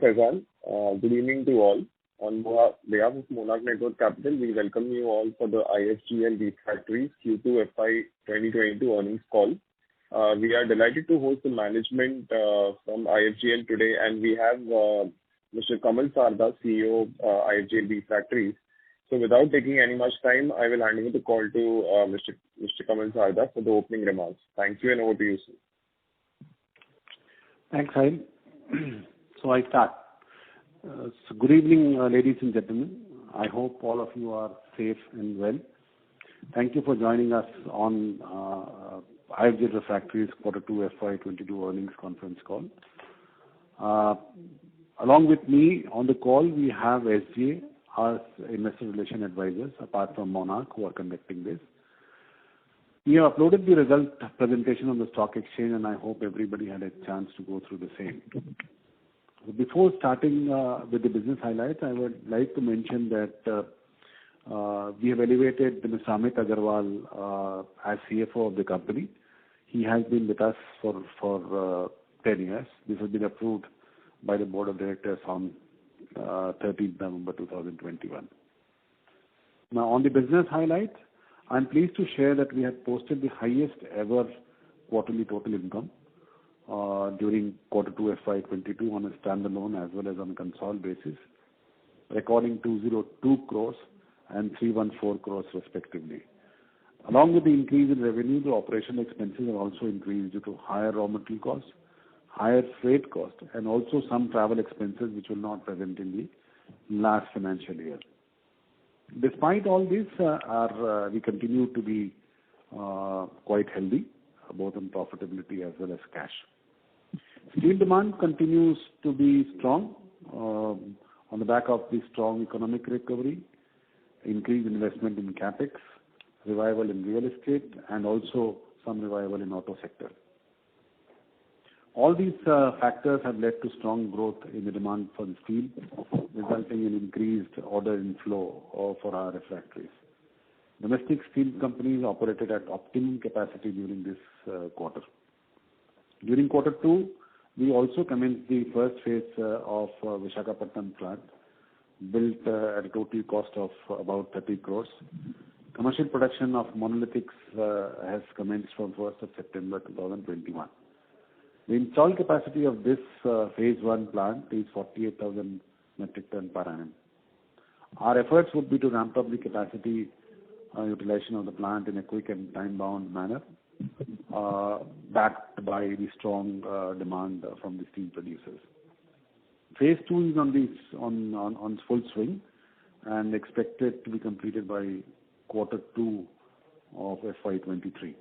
Faizan. Good evening to all. On behalf of Monarch Networth Capital, we welcome you all for the IFGL Refractories Q2 FY 2022 earnings call. We are delighted to host the management from IFGL today, and we have Mr. Kamal Sarda, CEO of IFGL Refractories. So without taking any much time, I will hand over the call to Mr. Kamal Sarda for the opening remarks. Thank you, and over to you, sir. Thanks, Sahil. So I start. So good evening, ladies and gentlemen. I hope all of you are safe and well. Thank you for joining us on IFGL Refractories Q2 FY 22 earnings conference call. Along with me on the call, we have SGA, our investor relation advisors, apart from Monarch, who are conducting this. We have uploaded the result presentation on the stock exchange, and I hope everybody had a chance to go through the same. Before starting with the business highlights, I would like to mention that we have elevated Mr. Amit Agarwal as CFO of the company. He has been with us for 10 years. This has been approved by the board of directors on 13th November 2021. Now, on the business highlights, I'm pleased to share that we have posted the highest ever quarterly total income during Q2 FY 22 on a standalone as well as on a consolidated basis, recording 202 crores and 314 crores respectively. Along with the increase in revenue, the operational expenses have also increased due to higher raw material costs, higher freight costs, and also some travel expenses which were not present in the last financial year. Despite all this, we continue to be quite healthy, both in profitability as well as cash. Steel demand continues to be strong on the back of the strong economic recovery, increased investment in capex, revival in real estate, and also some revival in auto sector. All these factors have led to strong growth in the demand for the steel, resulting in increased order inflow for our refractories. Domestic steel companies operated at optimum capacity during this quarter. During Q2, we also commenced the first phase of Visakhapatnam plant, built at a total cost of about 30 crores. Commercial production of monolithics has commenced from 1st of September 2021. The installed capacity of this phase 1 plant is 48,000 metric ton per annum. Our efforts would be to ramp up the capacity utilization of the plant in a quick and time-bound manner, backed by the strong demand from the steel producers. Phase 2 is on full swing and expected to be completed by Q2 of FY 23.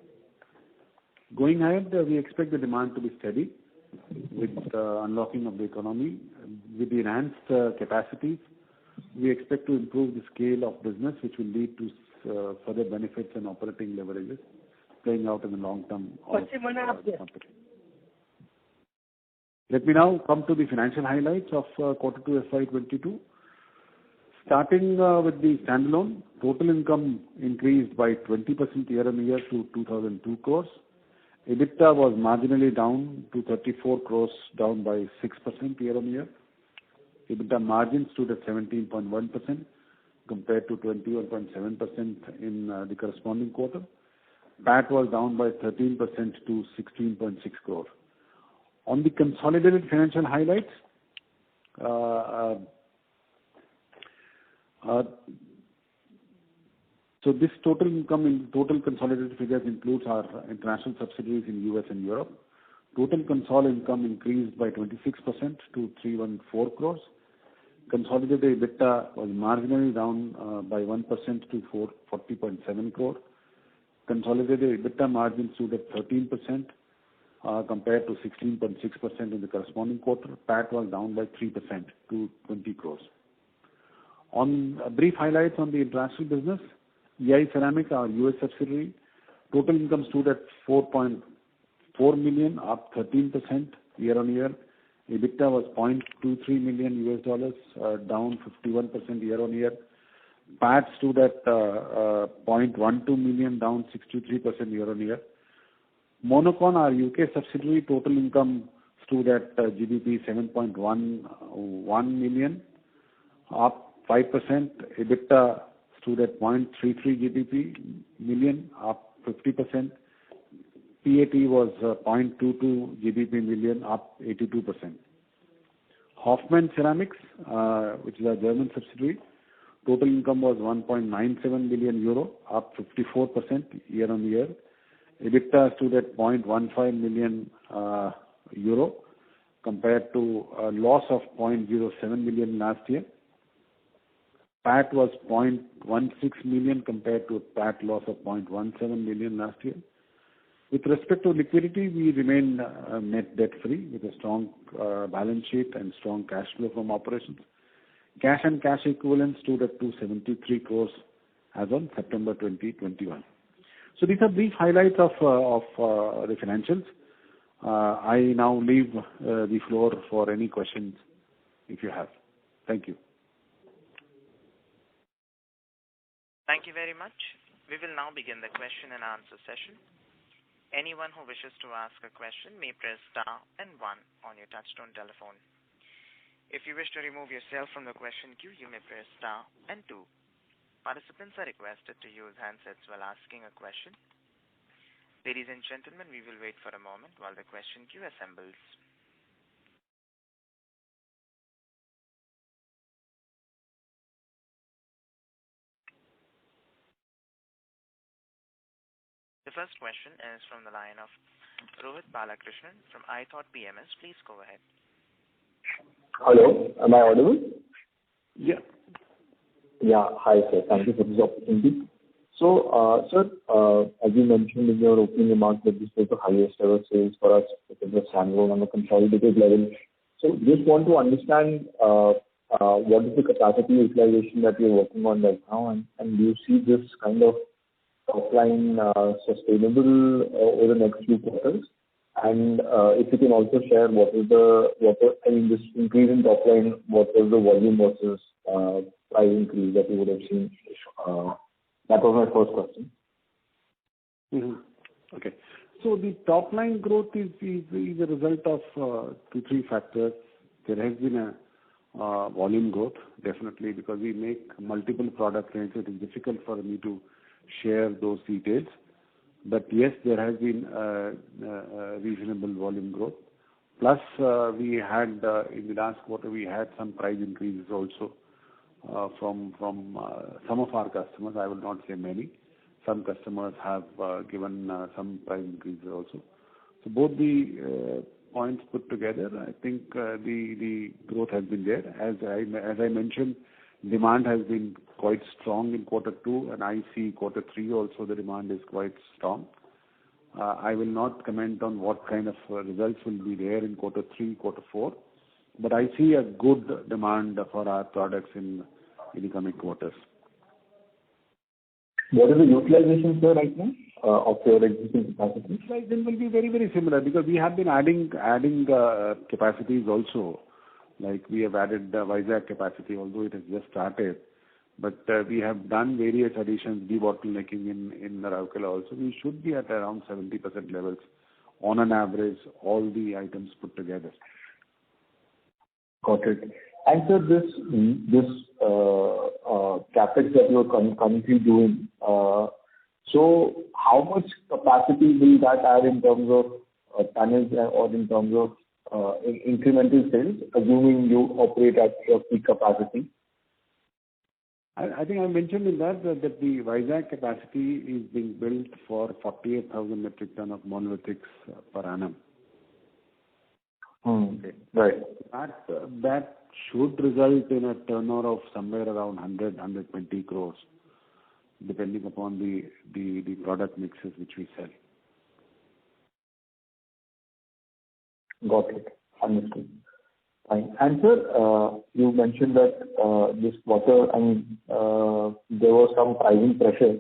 Going ahead, we expect the demand to be steady with unlocking of the economy. With the enhanced capacities, we expect to improve the scale of business, which will lead to further benefits and operating leverages playing out in the long term of the company. Let me now come to the financial highlights of Q2 FY 22. Starting with the standalone, total income increased by 20% year-on-year to 2,002 crores. EBITDA was marginally down to 34 crores, down by 6% year-on-year. EBITDA margin stood at 17.1% compared to 21.7% in the corresponding quarter. PAT was down by 13% to 16.6 crore. On the consolidated financial highlights, so this total income in total consolidated figures includes our international subsidiaries in US and Europe. Total consolidated income increased by 26% to 314 crores. Consolidated EBITDA was marginally down by 1% to 40.7 crore. Consolidated EBITDA margin stood at 13% compared to 16.6% in the corresponding quarter. PAT was down by 3% to 20 crores. On brief highlights on the international business, EI Ceramics, our US subsidiary, total income stood at $4.4 million, up 13% year-on-year. EBITDA was $0.23 million, down 51% year-on-year. PAT stood at $0.12 million, down 63% year-on-year. Monocon, our UK subsidiary, total income stood at GBP 7.11 million, up 5%. EBITDA stood at 0.33 million, up 50%. PAT was 0.22 million, up 82%. Hoffmann Ceramics, which is our German subsidiary, total income was 1.97 billion euro, up 54% year-on-year. EBITDA stood at 0.15 million euro compared to a loss of 0.07 million last year. PAT was 0.16 million compared to a PAT loss of 0.17 million last year. With respect to liquidity, we remain net debt-free with a strong balance sheet and strong cash flow from operations. Cash and cash equivalents stood at 273 crores as on September 2021. So these are brief highlights of the financials. I now leave the floor for any questions if you have. Thank you. Thank you very much. We will now begin the question and answer session. Anyone who wishes to ask a question may press star and 1 on your touchtone telephone. If you wish to remove yourself from the question queue, you may press star and 2. Participants are requested to use handsets while asking a question. Ladies and gentlemen, we will wait for a moment while the question queue assembles. The first question is from the line of Rohit Balakrishnan from iThought PMS. Please go ahead. Hello, am I audible? Yeah. Yeah, hi sir. Thank you for this opportunity. So, sir, as you mentioned in your opening remarks that this was the highest ever sales for us because of standalone on a consolidated level. So, just want to understand what is the capacity utilization that you're working on right now, and do you see this kind of top line sustainable over the next few quarters? And if you can also share this increase in top line, what was the volume versus price increase that you would have seen? That was my first question. Mm-hmm. Okay. So the top line growth is a result of 2-3 factors. There has been a volume growth, definitely, because we make multiple product ranges. It is difficult for me to share those details. But yes, there has been reasonable volume growth. Plus, we had in the last quarter we had some price increases also from some of our customers. I will not say many. Some customers have given some price increases also. So both the points put together, I think the growth has been there. As I mentioned, demand has been quite strong in quarter 2, and I see quarter 3 also the demand is quite strong. I will not comment on what kind of results will be there in quarter 3, quarter 4, but I see a good demand for our products in the coming quarters. What is the utilization, sir, right now of your existing capacity? Utilization will be very, very similar because we have been adding capacities also. Like we have added Vizag capacity, although it has just started. But we have done various additions, debottlenecking in Rourkela also. We should be at around 70% levels on an average, all the items put together. Got it. And sir, this capex that you are currently doing, so how much capacity will that add in terms of tonnage or in terms of incremental sales, assuming you operate at your peak capacity? I think I mentioned in that the Vizag capacity is being built for 48,000 metric ton of monolithics per annum. Okay. Right. That should result in a turnover of somewhere around 100-120 crores, depending upon the product mixes which we sell. Got it. Understood. Fine. And sir, you mentioned that this quarter, there was some pricing pressure.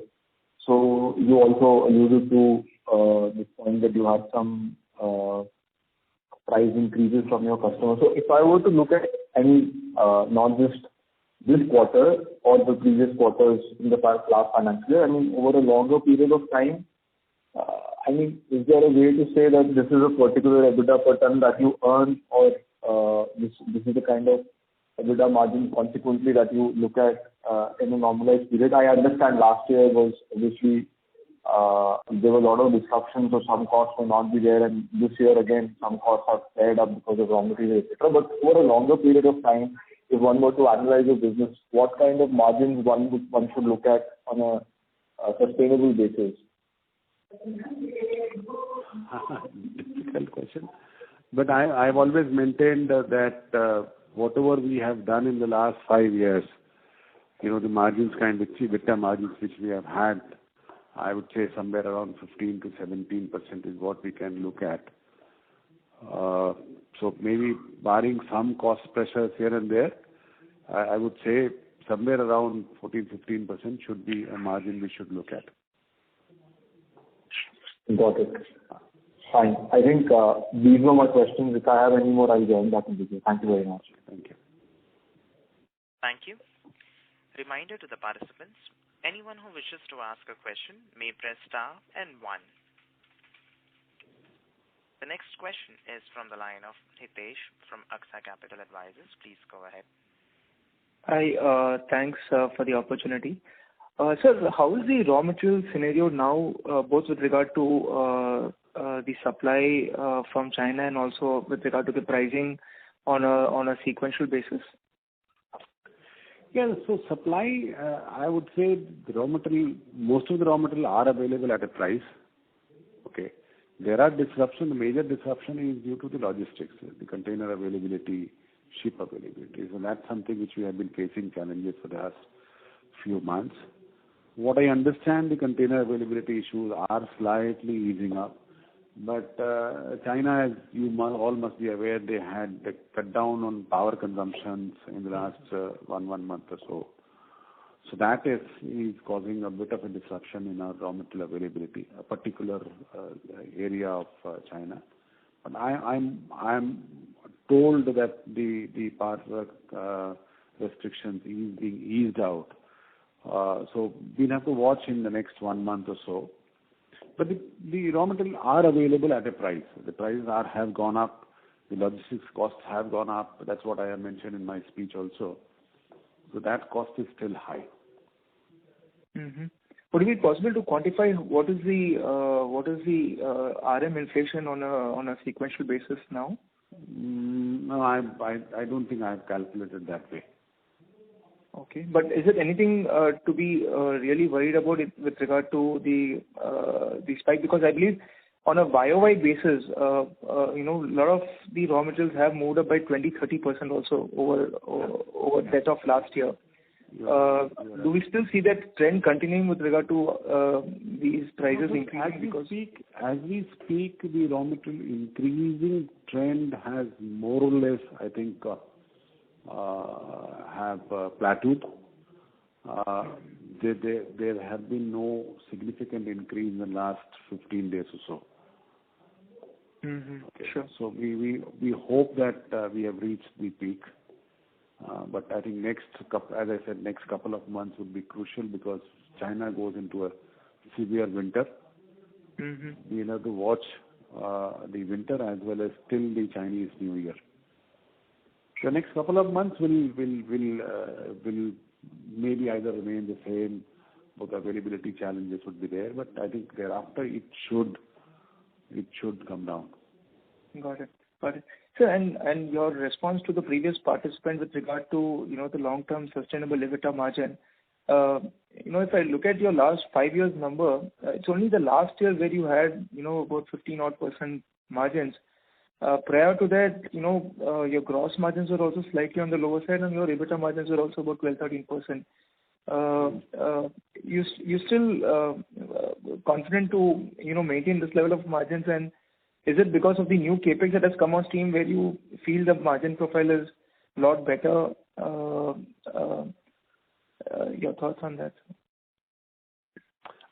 So you also alluded to this point that you had some price increases from your customers. So if I were to look at any, not just this quarter or the previous quarters in the last financial year, over a longer period of time, I mean, is there a way to say that this is a particular EBITDA per ton that you earn, or this is the kind of EBITDA margin consequently that you look at in a normalized period? I understand last year was obviously there were a lot of disruptions, so some costs will not be there, and this year again some costs are flared up because of raw materials, etc. But over a longer period of time, if one were to analyze your business, what kind of margins one should look at on a sustainable basis? Difficult question. But I've always maintained that whatever we have done in the last 5 years, the margins EBITDA margins which we have had, I would say somewhere around 15 to 17% is what we can look at. So maybe barring some cost pressures here and there, I would say somewhere around 14-15% should be a margin we should look at. Got it. Fine. I think these were my questions. If I have any more, I'll join back in with you. Thank you very much. Thank you. Thank you. Reminder to the participants, anyone who wishes to ask a question may press star and 1. The next question is from the line of Hitesh from Aksa Capital Advisors. Please go ahead. Hi, thanks for the opportunity. Sir, how is the raw material scenario now, both with regard to the supply from China and also with regard to the pricing on a sequential basis? Yeah, so supply, I would say most of the raw material are available at a price. Okay. There are disruptions. The major disruption is due to the logistics, the container availability, ship availability. So that's something which we have been facing challenges for the last few months. What I understand, the container availability issues are slightly easing up. But China, as you all must be aware, they had cut down on power consumptions in the last one month or so. So that is causing a bit of a disruption in our raw material availability, a particular area of China. But I'm told that the power restrictions is being eased out. So we'll have to watch in the next 1 month or so. But the raw material are available at a price. The prices have gone up. The logistics costs have gone up. That's what I have mentioned in my speech also. So that cost is still high. Mm-hmm. Would it be possible to quantify what is the RM inflation on a sequential basis now? No, I don't think I have calculated that way. Okay, but is it anything to be really worried about it with regard to the spike? Because I believe on a YOY basis, a lot of the raw materials have moved up by 20-30% also over that of last year. Do we still see that trend continuing with regard to these prices increasing? As we speak, the raw material increasing trend has more or less, I think, have plateaued. There have been no significant increase in the last 15 days or so. Mm-hmm. Okay. Sure. So we hope that we have reached the peak. But I think next couple of months would be crucial because China goes into a severe winter. Mm-hmm. We'll have to watch the winter as well as till the Chinese New Year. The next couple of months will maybe either remain the same, but availability challenges would be there. But I think thereafter it should come down. Got it. So, and your response to the previous participant with regard to the long-term sustainable EBITDA margin. If I look at your last 5 years number, it's only the last year where you had about 15% margins. Prior to that, your gross margins were also slightly on the lower side, and your EBITDA margins were also about 12-13%. You still confident to maintain this level of margins, and is it because of the new capex that has come on stream where you feel the margin profile is a lot better? Your thoughts on that?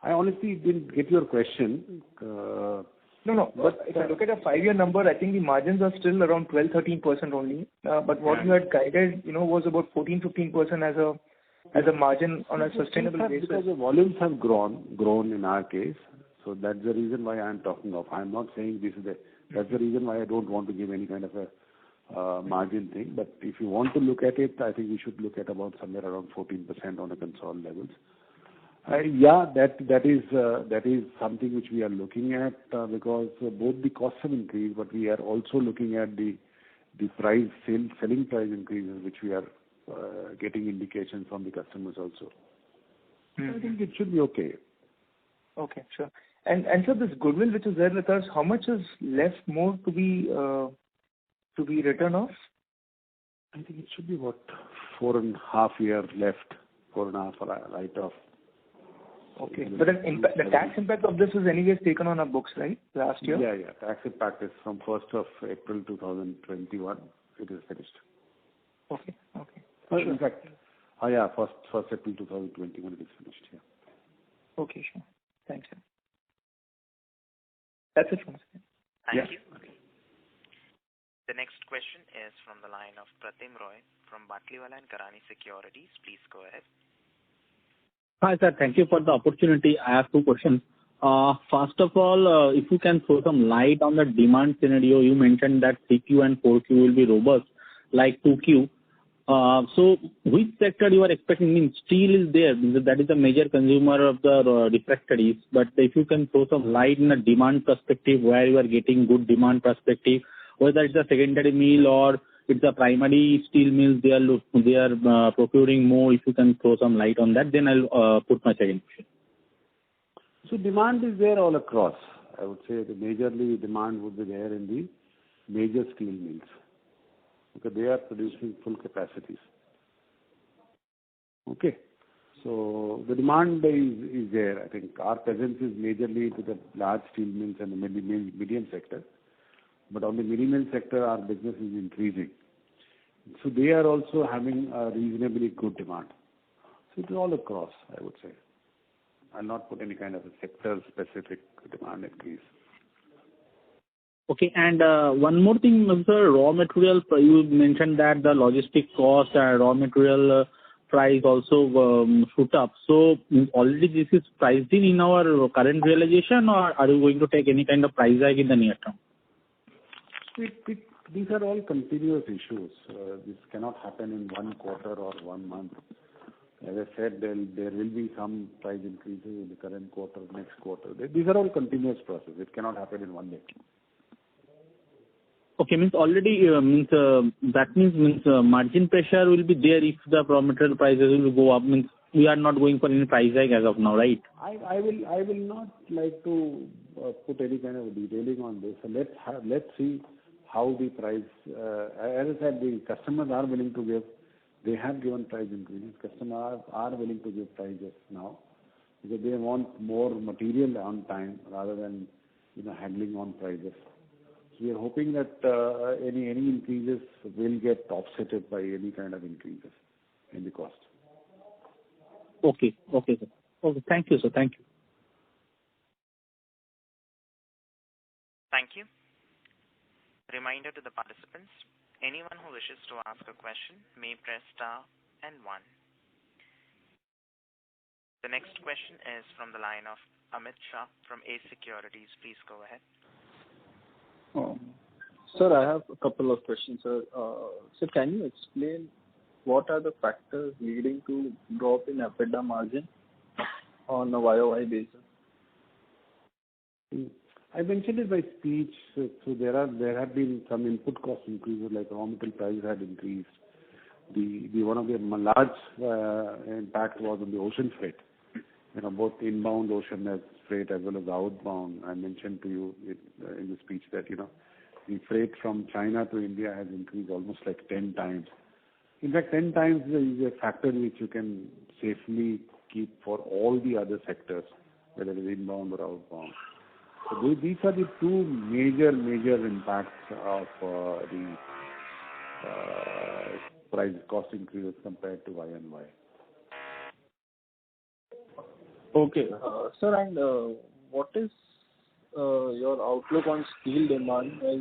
I honestly didn't get your question. No. But if I look at a 5-year number, I think the margins are still around 12-13% only. But what you had guided, was about 14-15% as a margin on a sustainable basis. Because the volumes have grown in our case. So that's the reason why I'm talking of. I'm not saying this is that's the reason why I don't want to give any kind of a margin thing. But if you want to look at it, I think we should look at about somewhere around 14% on a consolidated levels. That is something which we are looking at because both the costs have increased, but we are also looking at the selling price increases, which we are getting indications from the customers also. I think it should be okay. Okay, sure. And so this goodwill which is there with us, how much is left more to be written off? I think it should be about 4.5 years left, 4.5 write-off. Okay. But then the tax impact of this is anyways taken on our books, right? Last year? Yeah. Tax impact is from 1st of April 2021. It is finished. Okay. Sure. In fact, 1st April 2021 it is finished. Yeah. Okay, sure. Thanks, sir. That's it from us. Thank you. Okay. The next question is from the line of Pratim Roy from Batlivala and Karani Securities. Please go ahead. Hi, sir. Thank you for the opportunity. I have two questions. First of all, if you can throw some light on the demand scenario, you mentioned that 3Q and 4Q will be robust, like 2Q. So which sector you are expecting? I mean, steel is there. That is the major consumer of the refractories. But if you can throw some light in the demand perspective, where you are getting good demand perspective, whether it's a secondary mill or it's a primary steel mills, they are procuring more. If you can throw some light on that, then I'll put my second question. So demand is there all across. I would say the majorly demand would be there in the major steel mills because they are producing full capacities. Okay. So the demand is there. I think our presence is majorly to the large steel mills and the medium sector. But on the mini mill sector, our business is increasing. So they are also having a reasonably good demand. So it's all across, I would say. I'll not put any kind of a sector-specific demand increase. Okay, and one more thing, sir, raw material, you mentioned that the logistic cost and raw material price also shoot up. So already this is priced in our current realization, or are you going to take any kind of price hike in the near term? These are all continuous issues. This cannot happen in one quarter or 1 month. As I said, there will be some price increases in the current quarter, next quarter. These are all continuous process. It cannot happen in one day. Okay, means already that means margin pressure will be there if the raw material prices will go up. Means we are not going for any price hike as of now, right? I will not like to put any kind of detailing on this. So let's see how the price. As I said, the customers are willing to give. They have given price increases. Customers are willing to give prices now because they want more material on time rather than haggling on prices. So we are hoping that any increases will get offsetted by any kind of increases in the cost. Okay, sir. Okay, thank you, sir. Thank you. Thank you. Reminder to the participants, anyone who wishes to ask a question may press star and 1. The next question is from the line of Amit Shah from A Securities. Please go ahead. Sir, I have a couple of questions, sir. So can you explain what are the factors leading to drop in EBITDA margin on a YOY basis? I mentioned it by speech. So there have been some input cost increases, like raw material prices had increased. The one of the large impact was on the ocean freight. Both inbound ocean freight as well as outbound. I mentioned to you in the speech that the freight from China to India has increased almost like 10 times. In fact, 10 times is a factor which you can safely keep for all the other sectors, whether it is inbound or outbound. So these are the two major impacts of the price cost increases compared to Y&Y. Okay, sir, and what is your outlook on steel demand as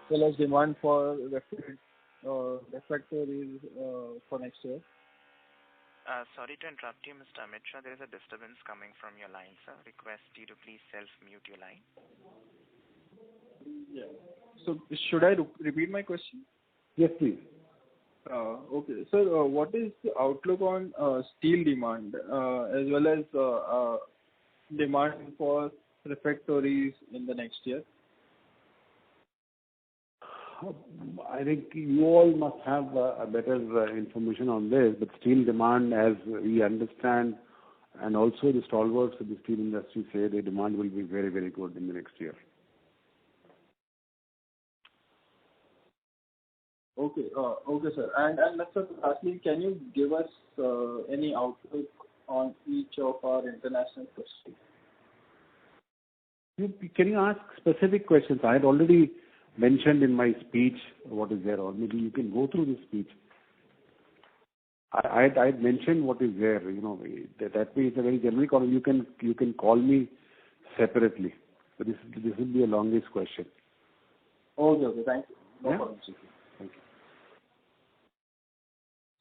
well as demand for refractories for next year? Sorry to interrupt you, Mr. Amit Shah. There is a disturbance coming from your line, sir. Request you to please self-mute your line. Yeah. So should I repeat my question? Yes, please. Okay. Sir, what is the outlook on steel demand as well as demand for refractories in the next year? I think you all must have a better information on this, but steel demand, as we understand, and also the stalwarts of the steel industry say the demand will be very, very good in the next year. Okay. Okay, sir. And sir, lastly, can you give us any outlook on each of our international facilities? Can you ask specific questions? I had already mentioned in my speech what is there, or maybe you can go through the speech. I had mentioned what is there. That way it's a very generic call. You can call me separately. But this will be a longest question. Okay. Thank you. No Yeah? problem, sir. Thank you.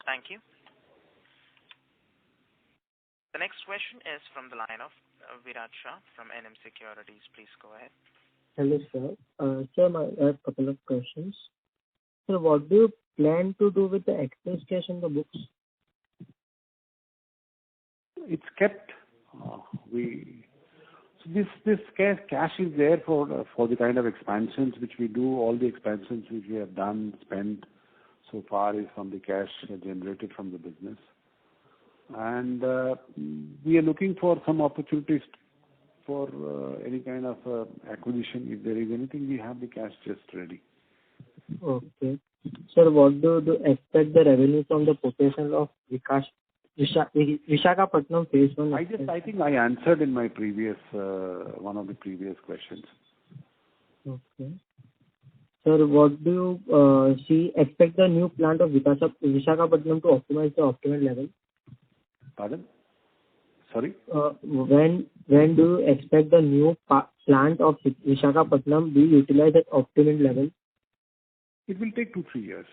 Thank you. The next question is from the line of Virat Shah from NM Securities. Please go ahead. Hello, sir. Sir, I have a couple of questions. Sir, what do you plan to do with the excess cash in the books? It's kept. This cash is there for the kind of expansions which we do. All the expansions which we have done, spent so far is from the cash generated from the business. And we are looking for some opportunities for any kind of acquisition. If there is anything, we have the cash just ready. Okay. Sir, what do you expect the revenue from the potential of Visakhapatnam Phase 1? I think I answered in my previous one of the previous questions. Okay. Sir, what do you expect the new plant of Visakhapatnam to optimize the optimal level? Pardon? Sorry? When do you expect the new plant of Visakhapatnam be utilized at optimum level? It will take 2-3 years.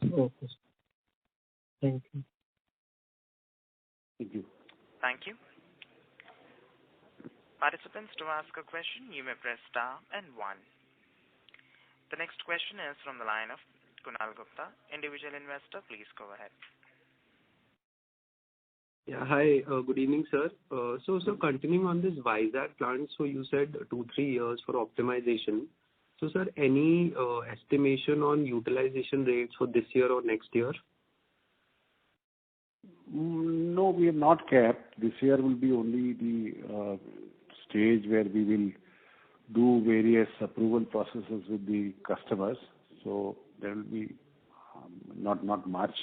Okay. Thank you. Thank you. Thank you. Participants, to ask a question, you may press star and 1. The next question is from the line of Kunal Gupta, individual investor. Please go ahead. Yeah. Hi. Good evening, sir. So continuing on this Vizag plant, so you said 2-3 years for optimization. So, sir, any estimation on utilization rates for this year or next year? No, we have not kept. This year will be only the stage where we will do various approval processes with the customers. So there will be not much.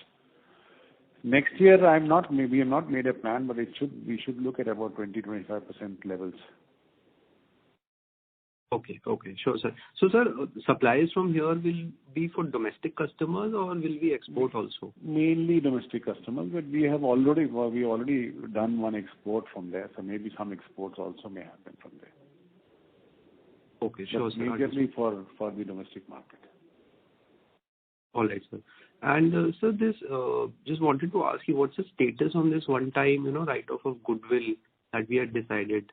Next year, we have not made a plan, but we should look at about 20-25% levels. Okay. Sure, sir. So, sir, supplies from here will be for domestic customers or will we export also? Mainly domestic customers, but we already done one export from there, so maybe some exports also may happen from there. Okay, sure, sir. Majorly for the domestic market. All right, sir. And sir, this just wanted to ask you, what's the status on this one-time, write-off of goodwill that we had decided?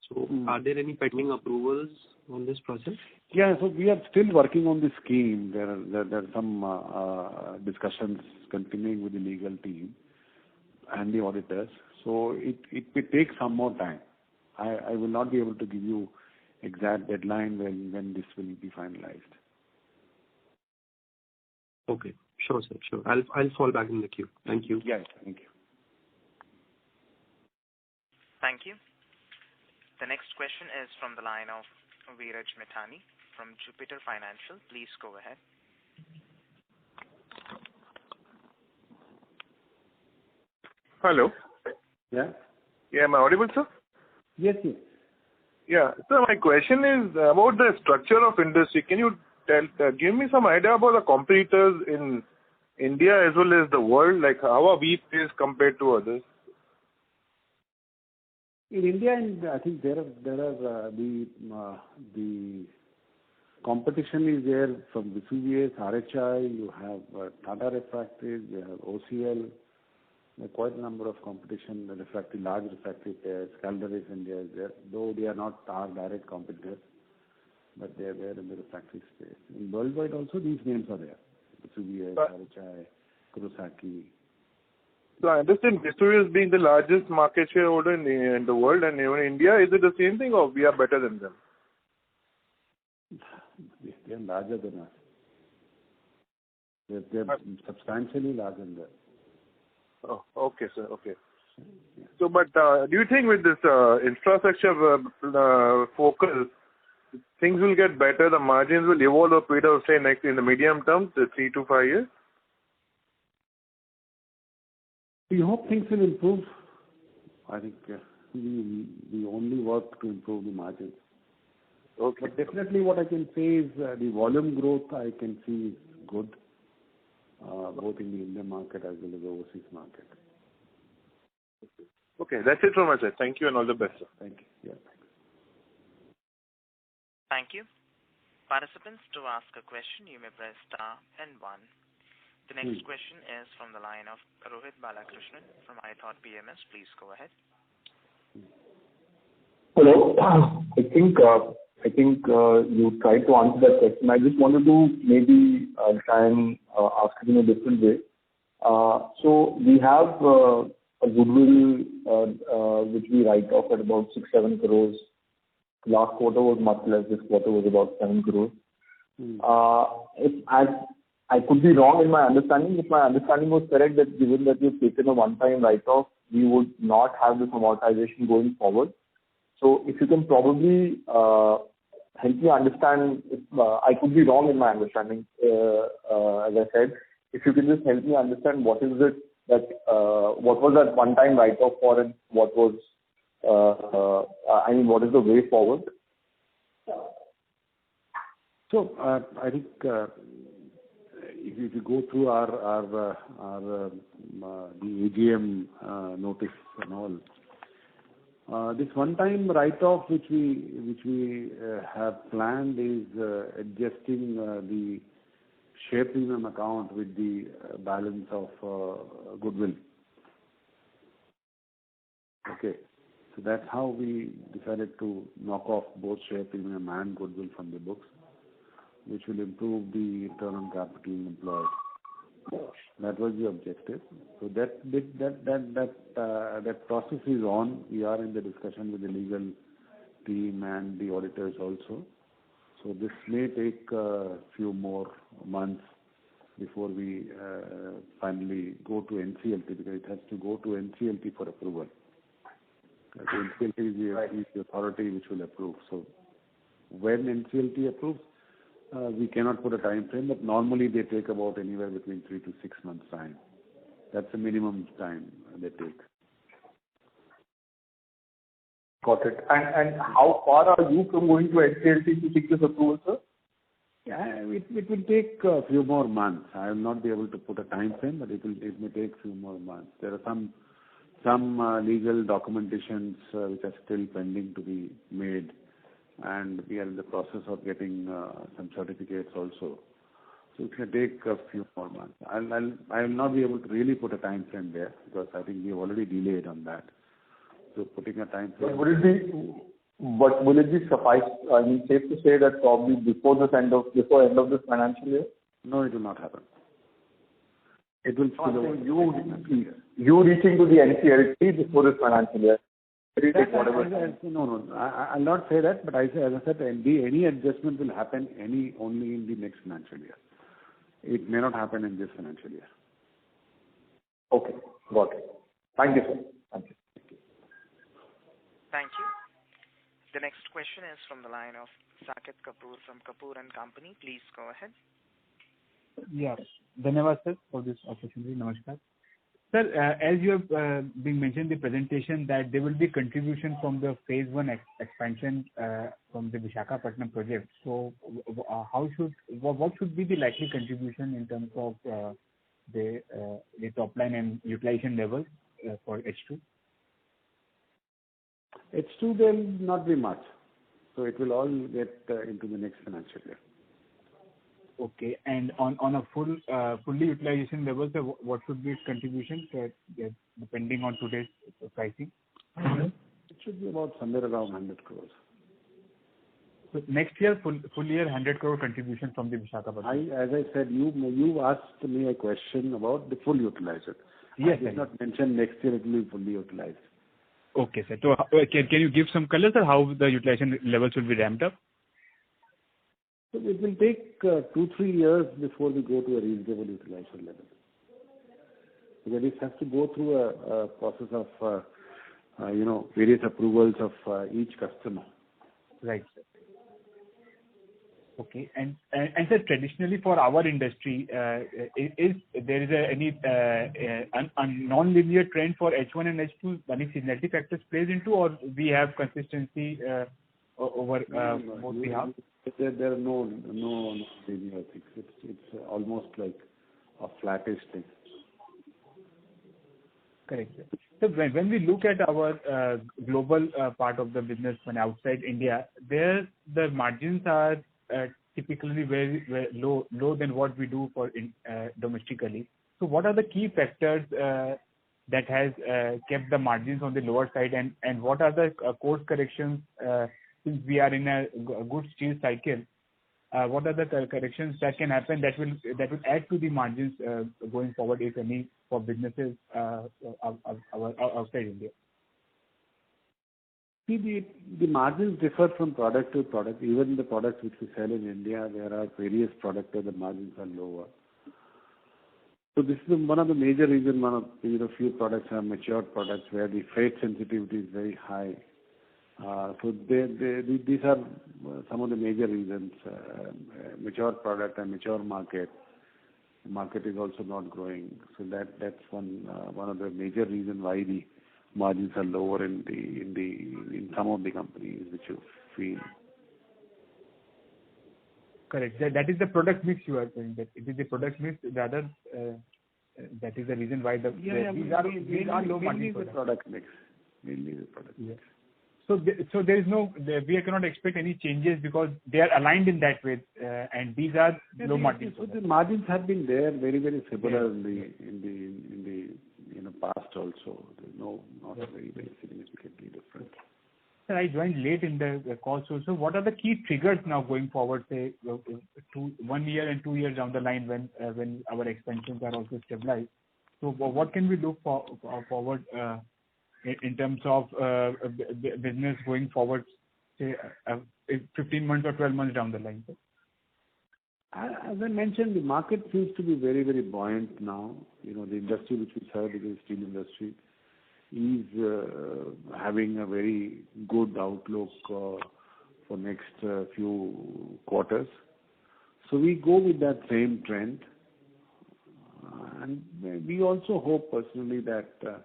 So, are there any pending approvals on this process? Yeah, so we are still working on the scheme. There are some discussions continuing with the legal team and the auditors. So it may take some more time. I will not be able to give you exact deadline when this will be finalized. Okay. Sure, sir. Sure. I'll fall back in the queue. Thank you. Yes, thank you. Thank you. The next question is from the line of Veeraj Mithani from Jupiter Financial. Please go ahead. Hello. Yeah? Yeah, am I audible, sir? Yes. Yeah. So my question is about the structure of industry. Can you give me some idea about the competitors in India as well as the world? Like how are we placed compared to others? In India, I think there are the competition is there from Vesuvius, RHI. You have Tata Refractories. You have OCL. There are quite a number of competition, large refractory players. Calder's India is there, though they are not our direct competitors, but they are there in the refractory space. In worldwide also, these names are there. Vesuvius, Harichai, Kurosaki. So I understand Vesuvius being the largest market shareholder in the world and even India. Is it the same thing or we are better than them? They are larger than us. They are substantially larger than that. Oh, okay, sir. Okay. So, but do you think with this infrastructure focus, things will get better, the margins will evolve a period of, say, next in the medium term, 3 to 5 years? We hope things will improve. I think we only work to improve the margins. Okay. But definitely what I can say is the volume growth I can see is good, both in the Indian market as well as the overseas market. Okay, that's it from my side. Thank you and all the best, sir. Thank you. Yeah. Thank you. Participants, to ask a question, you may press star and 1. The next question is from the line of Rohit Balakrishnan from iThought PMS. Please go ahead. Hello. I think you tried to answer that question. I just wanted to maybe try and ask it in a different way. So we have a goodwill which we write off at about 6-7 crores. Last quarter was much less. This quarter was about 7 crores. I could be wrong in my understanding. If my understanding was correct, that given that you've taken a one-time write-off, we would not have this amortization going forward. So if you can probably help me understand, if I could be wrong in my understanding, as I said, if you can just help me understand what is it that, what was that one-time write-off for and what was, what is the way forward? So I think if you go through our the AGM notice and all, this one-time write-off which we have planned is adjusting the share premium account with the balance of goodwill. Okay, so that's how we decided to knock off both share premium and goodwill from the books, which will improve the return on capital employed. That was the objective. So that process is on. We are in the discussion with the legal team and the auditors also. So this may take a few more months before we finally go to NCLT, because it has to go to NCLT for approval. The NCLT is the authority which will approve. So when NCLT approves, we cannot put a time frame, but normally they take about anywhere between 3 to 6 months time. That's the minimum time they take. Got it. And how far are you from going to NCLT to seek this approval, sir? Yeah, it will take a few more months. I will not be able to put a time frame, but it may take a few more months. There are some legal documentations which are still pending to be made, and we are in the process of getting some certificates also. So it can take a few more months. I will not be able to really put a time frame there, because I think we have already delayed on that. So putting a time frame. Will it be safe to say that probably before end of this financial year? No, it will not happen. It will spill over. You reaching to the NCLT before this financial year? No. I'll not say that, but as I said, any adjustment will happen only in the next financial year. It may not happen in this financial year. Okay, got it. Thank you, sir. Thank you. Thank you. The next question is from the line of Saket Kapoor from Kapoor & Company. Please go ahead. Yes. Dhanyavad, sir, for this opportunity. Namaskar. Sir, as you have been mentioned in the presentation that there will be contribution from the phase 1 expansion from the Visakhapatnam project. So, what should be the likely contribution in terms of the top line and utilization levels for H2? H2 there will not be much, so it will all get into the next financial year. Okay. And on a fully utilization level, so what should be its contribution, depending on today's pricing? It should be about somewhere around 100 crores. So next year, full year, 100 crore contribution from the Visakhapatnam. As I said, you asked me a question about the full utilization. Yes, I did not mention next year it will be fully utilized. Okay, sir. So can you give some color, sir, how the utilization levels will be ramped up? So it will take 2-3 years before we go to a reasonable utilization level. Because it has to go through a process of various approvals of each customer. Right, sir. Okay. And sir, traditionally for our industry, is there any non-linear trend for H1 and H2? Any seasonality factors plays into, or we have consistency over both the halves? There are no linear things. It's almost like a flattish thing. Correct, sir. So when we look at our global part of the business when outside India, there the margins are typically very low than what we do for domestically. So what are the key factors that has kept the margins on the lower side, and what are the course corrections since we are in a good steel cycle? What are the corrections that can happen that will add to the margins going forward, if any, for businesses outside India? See, the margins differ from product to product. Even the products which we sell in India, there are various products where the margins are lower. So this is one of the major reasons. Few products are mature products where the freight sensitivity is very high. So these are some of the major reasons. Mature product and mature market. The market is also not growing. So that's one of the major reasons why the margins are lower in some of the companies which you feel. Correct. That is the product mix you are saying. That it is the product mix. Rather, that is the reason why these are low margin products. Mainly the product mix. So there is we cannot expect any changes because they are aligned in that way, and these are low margin. So the margins have been there very, very similar in the past also. There's not very, very significantly different. Sir, I joined late in the call, so what are the key triggers now going forward, say 1 year and 2 years down the line when our expansions are also stabilized? So what can we look forward in terms of business going forward, say 15 months or 12 months down the line, sir? As I mentioned, the market seems to be very, very buoyant now. The industry which we serve, the steel industry, is having a very good outlook for next few quarters. So we go with that same trend. And we also hope personally that the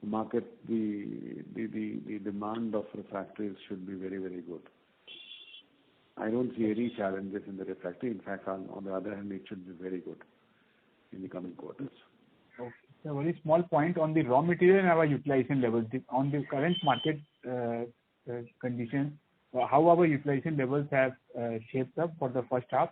market, the demand of refractories should be very, very good. I don't see any challenges in the refractory. In fact, on the other hand, it should be very good in the coming quarters. Okay. So a very small point on the raw material and our utilization levels. On the current market conditions, how our utilization levels have shaped up for the first half,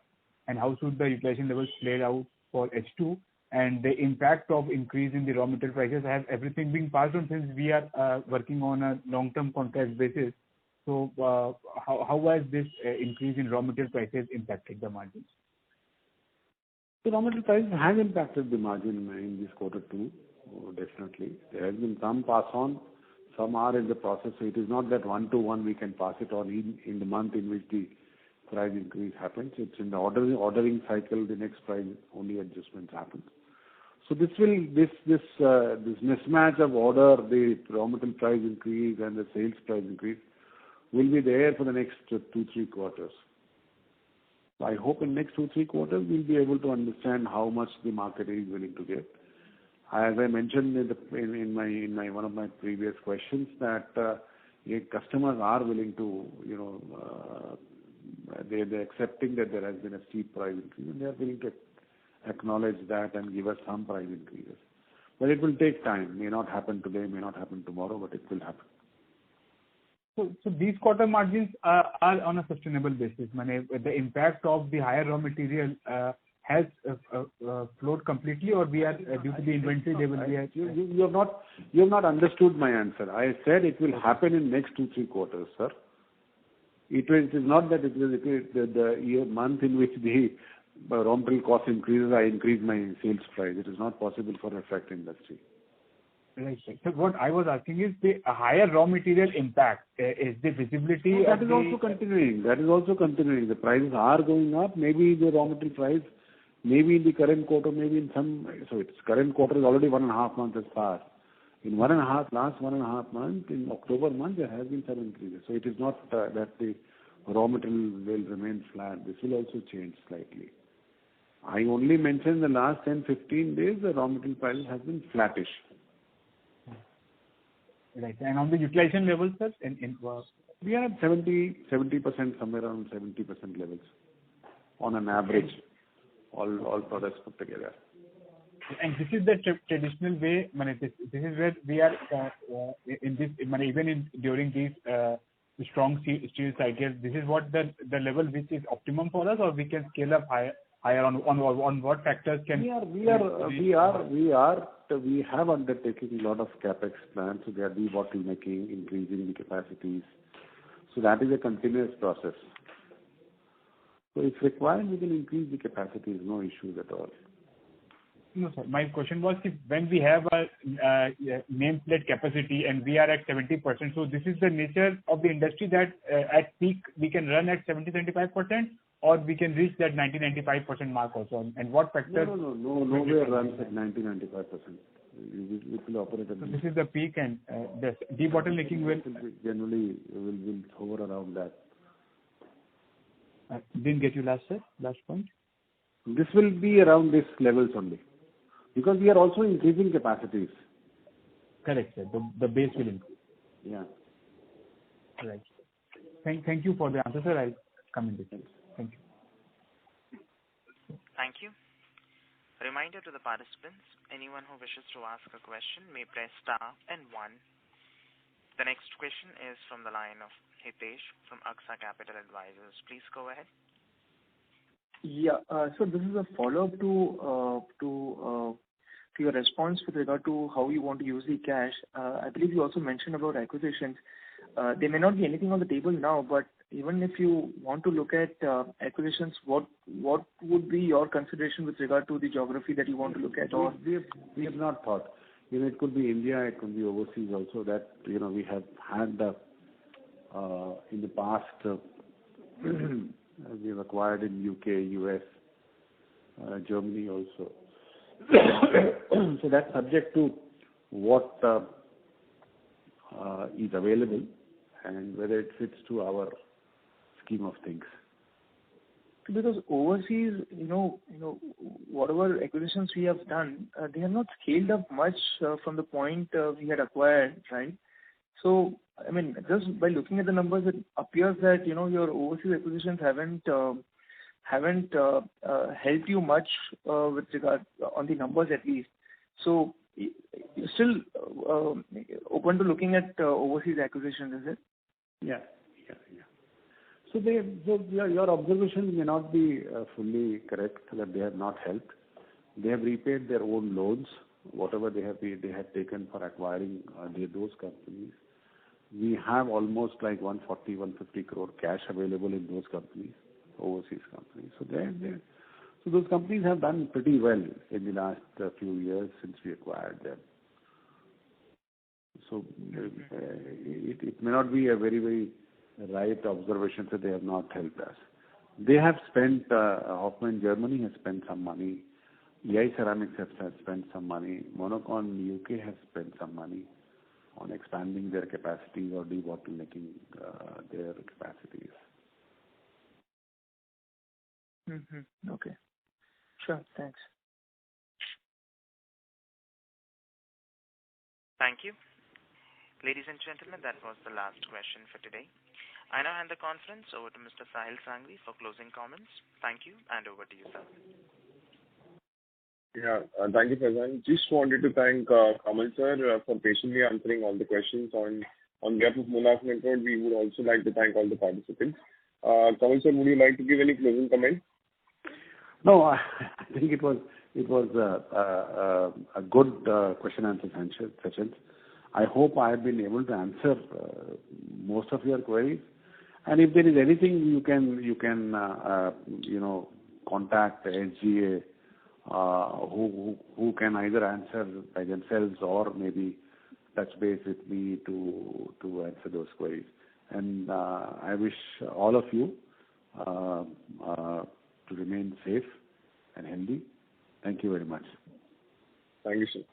and how should the utilization levels play out for H2? And the impact of increase in the raw material prices, have everything been passed on since we are working on a long-term contract basis? So how has this increase in raw material prices impacted the margins? The raw material prices have impacted the margin in this quarter too, definitely. There has been some pass on, some are in the process. So it is not that 1-to-1 we can pass it on in the month in which the price increase happens. It's in the ordering cycle, the next price only adjustments happen. So this mismatch of order, the raw material price increase and the sales price increase will be there for the next 2-3 quarters. So I hope in next 2-3 quarters we'll be able to understand how much the market is willing to get. As I mentioned in my one of my previous questions, that customers are willing to, they're accepting that there has been a steep price increase, and they are willing to acknowledge that and give us some price increases. But it will take time. May not happen today, may not happen tomorrow, but it will happen. So these quarter margins are on a sustainable basis. The impact of the higher raw material has flowed completely, or we are due to the inventory they will be at. You have not understood my answer. I said it will happen in next 2-3 quarters, sir. It is not that it is the month in which the raw material cost increases, I increase my sales price. It is not possible for a fact industry. Right. So what I was asking is the higher raw material impact is the visibility. That is also continuing. The prices are going up. Maybe the raw material price, maybe in the current quarter, maybe in some. So its current quarter is already 1.5 months has passed. In last 1.5 months, in October month, there has been some increases. So it is not that the raw material will remain flat. This will also change slightly. I only mentioned the last 10-15 days the raw material prices have been flattish. Right. And on the utilization levels, sir, we are at 70%, somewhere around 70% levels on an average, all products put together. And this is the traditional way. This is where we are in this. Even during these strong steel cycles, this is what the level which is optimum for us, or we can scale up higher on what factors can we have undertaken a lot of capex plans. So they are debottlenecking, increasing the capacities. So that is a continuous process. So if required, we can increase the capacities. No issues at all. No, sir. My question was when we have a nameplate capacity and we are at 70%, so this is the nature of the industry that at peak we can run at 70-75%, or we can reach that 90-95% mark also. And what factors? Nowhere runs at 90-95%. It will operate at. So this is the peak, and the debottlenecking will generally will hover around that. Didn't get you last point. This will be around this levels only, because we are also increasing capacities. Correct, sir. The base will increase. Yeah. Right. Thank you for the answer, sir. I'll come in details. Thank you. Thank you. A reminder to the participants, anyone who wishes to ask a question may press star and 1. The next question is from the line of Hitesh from AXA Capital Advisors. Please go ahead. Yeah. So this is a follow-up to your response with regard to how you want to use the cash. I believe you also mentioned about acquisitions. There may not be anything on the table now, but even if you want to look at acquisitions, what would be your consideration with regard to the geography that you want to look at? Or we have not thought. It could be India, it could be overseas also. That we have had in the past. We have acquired in UK, US, Germany also. So that's subject to what is available and whether it fits to our scheme of things. Because overseas, whatever acquisitions we have done, they have not scaled up much from the point we had acquired, right? So, just by looking at the numbers, it appears that your overseas acquisitions haven't helped you much with regard on the numbers at least. So, you're still open to looking at overseas acquisitions, is it? Yeah. So your observation may not be fully correct that they have not helped. They have repaid their own loans, whatever they have taken for acquiring those companies. We have almost like 140-150 crore cash available in those companies, overseas companies. So those companies have done pretty well in the last few years since we acquired them. So it may not be a very, very right observation that they have not helped us. They have spent, Hoffmann Germany has spent some money. EI Ceramics has spent some money. Monocon UK has spent some money on expanding their capacities or debottlenecking their capacities. Okay. Sure. Thanks. Thank you. Ladies and gentlemen, that was the last question for today. I now hand the conference over to Mr. Sahil Sanghvi for closing comments. Thank you, and over to you, sir. Yeah, thank you, Faizan. Just wanted to thank Kamal sir for patiently answering all the questions on On behalf of Monarch Network, we would also like to thank all the participants. Kamal sir, would you like to give any closing comments? No, I think it was a good question answer session. I hope I have been able to answer most of your queries. And if there is anything you can contact SGA, who can either answer by themselves or maybe touch base with me to answer those queries. And I wish all of you to remain safe and healthy. Thank you very much. Thank you, sir.